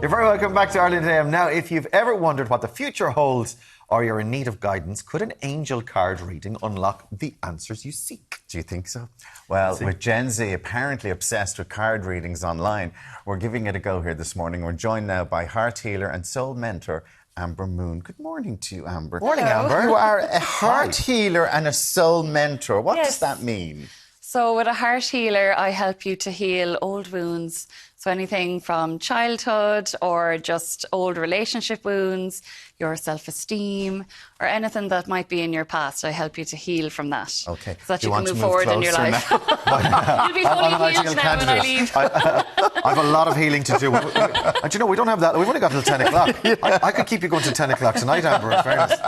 You're very welcome back to Ireland AM. Now, if you've ever wondered what the future holds or you're in need of guidance, could an angel card reading unlock the answers you seek? Do you think so? Well, with Gen Z apparently obsessed with card readings online, we're giving it a go here this morning. We're joined now by heart healer and soul mentor, Amber Moon. Good morning to you, Amber. Morning, Amber. You are a heart healer and a soul mentor. What does that mean? So with a heart healer, I help you to heal old wounds. So anything from childhood or just old relationship wounds, your self-esteem, or anything that might be in your past, I help you to heal from that. Okay. So that you can move forward in your life. You'll be fully healed now when I leave. I have a lot of healing to do. And you know, we don't have that. We've only got till 10 o'clock. I could keep you going till 10 o'clock tonight, Amber, in fairness.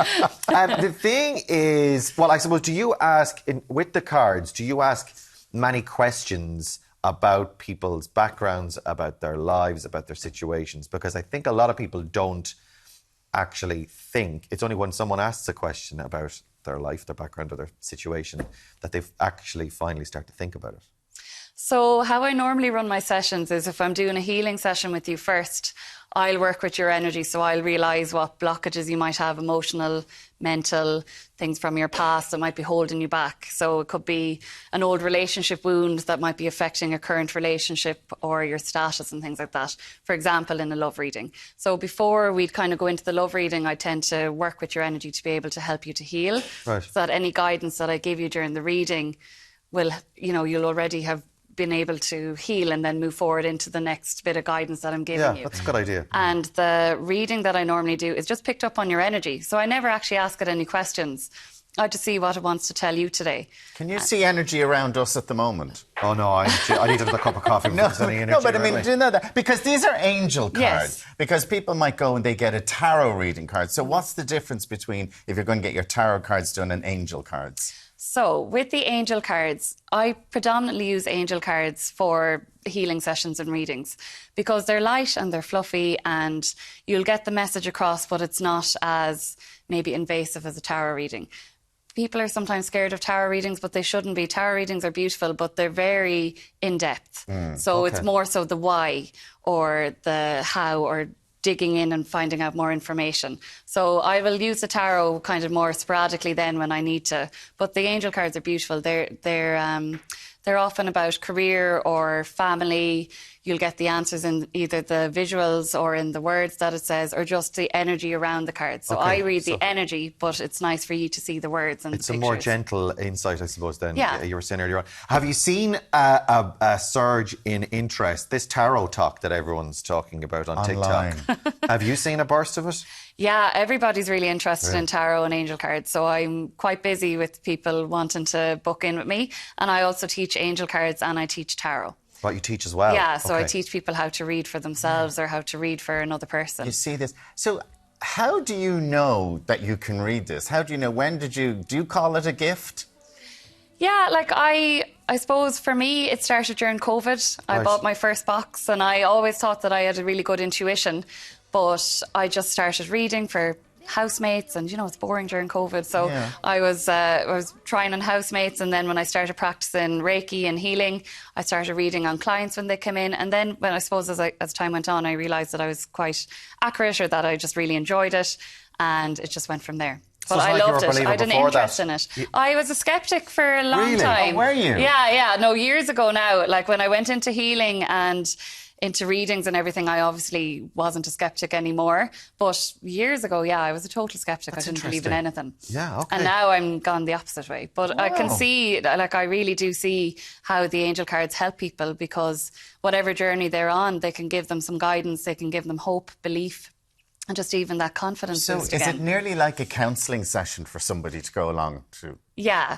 The thing is, well, I suppose, do you ask, with the cards, do you ask many questions about people's backgrounds, about their lives, about their situations? Because I think a lot of people don't actually think. It's only when someone asks a question about their life, their background, or their situation that they actually finally start to think about it. So how I normally run my sessions is if I'm doing a healing session with you first, I'll work with your energy. So I'll realise what blockages you might have, emotional, mental, things from your past that might be holding you back. So it could be an old relationship wound that might be affecting a current relationship or your status and things like that. For example, in a love reading. So before we'd kind of go into the love reading, I tend to work with your energy to be able to help you to heal. Right. So that any guidance that I give you during the reading will, you know, you'll already have been able to heal and then move forward into the next bit of guidance that I'm giving you. Yeah, that's a good idea. And the reading that I normally do is just picked up on your energy. So I never actually ask it any questions. I just see what it wants to tell you today. Can you see energy around us at the moment? Oh, no, I need another cup of coffee. No, but I mean, do you know that? Because these are angel cards. Yes. Because people might go and they get a tarot reading card. So what's the difference between, if you're going to get your tarot cards done, and angel cards? So with the angel cards, I predominantly use angel cards for healing sessions and readings because they're light and they're fluffy and you'll get the message across, but it's not as maybe invasive as a tarot reading. People are sometimes scared of tarot readings, but they shouldn't be. Tarot readings are beautiful, but they're very in-depth. It's more so the why or the how or digging in and finding out more information. So I will use the tarot kind of more sporadically then when I need to. But the angel cards are beautiful. They're often about career or family. You'll get the answers in either the visuals or in the words that it says, or just the energy around the cards. So I read the energy, but it's nice for you to see the words and the pictures. It's a more gentle insight, I suppose, than you were saying earlier on. Have you seen a surge in interest, this tarot talk that everyone's talking about on TikTok? Have you seen a burst of it? Yeah, everybody's really interested in tarot and angel cards. So I'm quite busy with people wanting to book in with me. And I also teach angel cards and I teach tarot. What, you teach as well? Yeah, so I teach people how to read for themselves or how to read for another person. You see this. So how do you know that you can read this? How do you know? Do you call it a gift? Yeah, like I suppose for me, it started during COVID. I bought my first box and I always thought that I had a really good intuition. But I just started reading for housemates and, you know, it's boring during COVID. So I was trying on housemates, and then when I started practicing Reiki and healing, I started reading on clients when they come in. And then when I suppose as time went on, I realised that I was quite accurate or that I just really enjoyed it. And it just went from there. But I loved it. I had an interest in it. I was a skeptic for a long time. Oh, were you? Yeah. No, years ago now, like when I went into healing and into readings and everything, I obviously wasn't a skeptic anymore. But years ago, I was a total skeptic. I didn't believe in anything. Yeah, okay. And now I'm gone the opposite way. But I can see, like I really do see how the angel cards help people, because whatever journey they're on, they can give them some guidance, they can give them hope, belief, and just even that confidence boost again. So is it nearly like a counselling session for somebody to go along to? Yeah.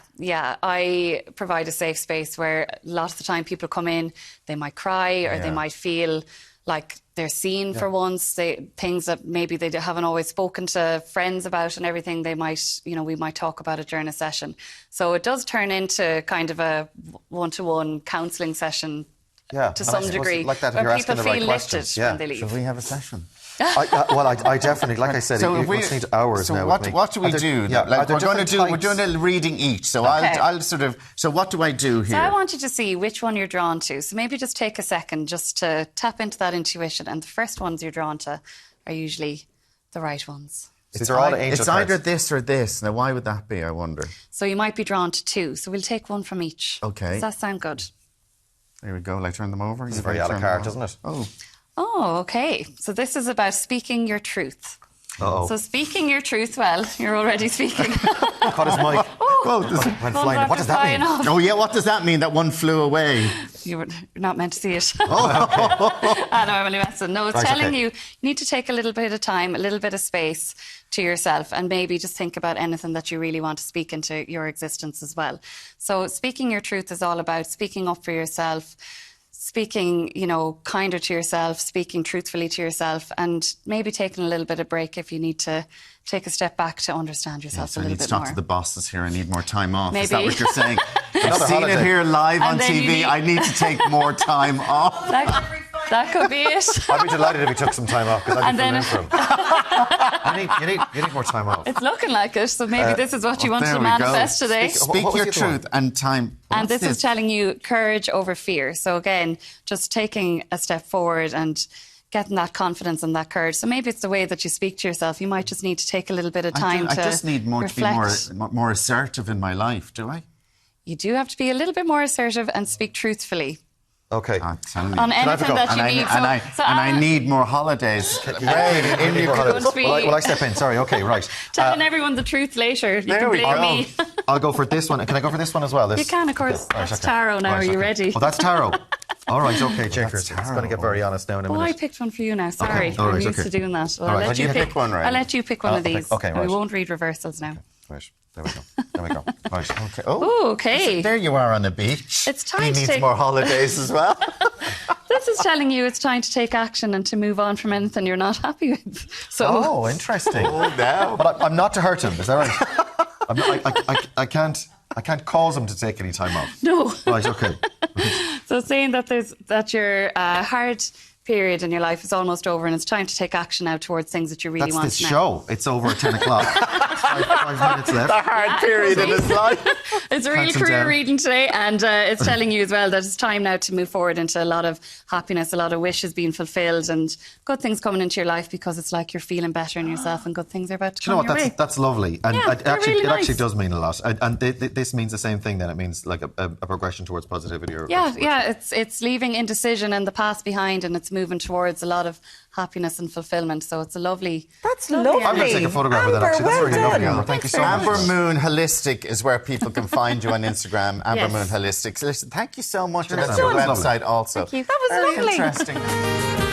I provide a safe space where a lot of the time people come in, they might cry or they might feel like they're seen for once. Things that maybe they haven't always spoken to friends about and everything, they might, you know, we might talk about it during a session. So it does turn into kind of a one-to-one counselling session to some degree, like that, if where you're people asking the right feel questions. lifted when they leave. Should we have a session? I definitely, like I said, So you if we- must need hours so now. what, with me. what do we do? Yeah, Like are there we're different doing types? a reading each. So Okay. I'll sort of. So what do I do here? So I want you to see which one you're drawn to. So maybe just take a second just to tap into that intuition. And the first ones you're drawn to are usually the right ones. These are all the angel It's cards. either this or this. Now, why would that be? I wonder. So you might be drawn to two. So we'll take one from each. Okay. Does that sound good? There we go. Like turn them over. It's very a la carte, doesn't it? Oh, Oh, okay. So this is about speaking your truth. Uh-oh. So speaking your truth, well, you're already speaking. Caught his mic. oh, Went flying. What does that mean? oh yeah. What does that mean? That one flew away. You're not meant to see it. I know, I'm only messing. No, it's Right, telling okay. you need to take a little bit of time, a little bit of space to yourself, and maybe just think about anything that you really want to speak into your existence as well. So speaking your truth is all about speaking up for yourself, speaking, kinder to yourself, speaking truthfully to yourself, and maybe taking a little bit of break if you need to take a step back to understand yourself So a I little need to bit talk more. to the bosses here. I need more time off. Is that Maybe. what you're saying? I've Another seen it holiday. here live on And then you TV. need- I need to take more time off. That could be it. I'd be delighted if he took some time off because I'd And be then- filling in for him. You need more time off. It's looking like it, so maybe this is what you want there to we go. manifest today. Speak What was your the other one? truth and time. And What's this is telling you courage over fear. So again, just taking a step forward and getting that confidence and that courage. So maybe it's the way that you speak to yourself. You might just need to take a little bit of time I to just need more reflect. to be more assertive in my life, do I? You do have to be a little bit more assertive and speak truthfully Okay. I'm telling you. on I have a anything go? that you and need. I Anna, need more holidays. You need more holidays. Don't be- Will I step in? Sorry. Okay. Right. telling everyone the truth later. You there can we blame go. me. I'll go for this one. Can I go for this one as well? This? You can, of course. Okay. Right, That's okay. tarot now. Are you ready? Oh, that's tarot. All right. Okay, checkers. tarot. It's going to get very honest now in a Oh, I minute. picked one for you now. Sorry. All I'm right, used okay. to doing that. Well, All I'll right. let You you pick one, right? I'll let you pick one of these. okay, And right. we won't read reversals now. Right. There we go. There we go. Right. Okay. Oh, Oh, okay. there you are on the beach. It's time he to needs take- more holidays as well. This is telling you it's time to take action and to move on from anything you're not happy with. So Oh, interesting. oh, no. But I'm not to hurt him. Is that right? I can't cause him to take any time off. no. Right. Okay. So saying that your hard period in your life is almost over and it's time to take action now towards things that you really That's want this now. show. It's over at 10 o'clock. 5 minutes left. Hard period in his life. It's a real Hands him career down. reading today, and it's telling you as well that it's time now to move forward into a lot of happiness, a lot of wishes being fulfilled, and good things coming into your life because it's like you're feeling better in yourself and good things are about to Do you know come what? your way. That's lovely, and Yeah, it they're actually really it actually nice. does mean a lot. And this means the same thing. Then it means like a progression towards positivity. Or Yeah, it's leaving indecision and the past behind, and it's moving towards a lot of happiness and fulfillment. So it's a lovely. That's lovely lovely. I'm going to take a photograph of that. Amber, Actually, that's well really lovely. done. Amber. Thank you so Thanks much. Amber Moon Holistic is where people can find you on Instagram. Amber Yes. Moon Holistic. So listen, thank you so much. And Cheers, that's your Amber. That was website also. Thank you. That was Very lovely. interesting.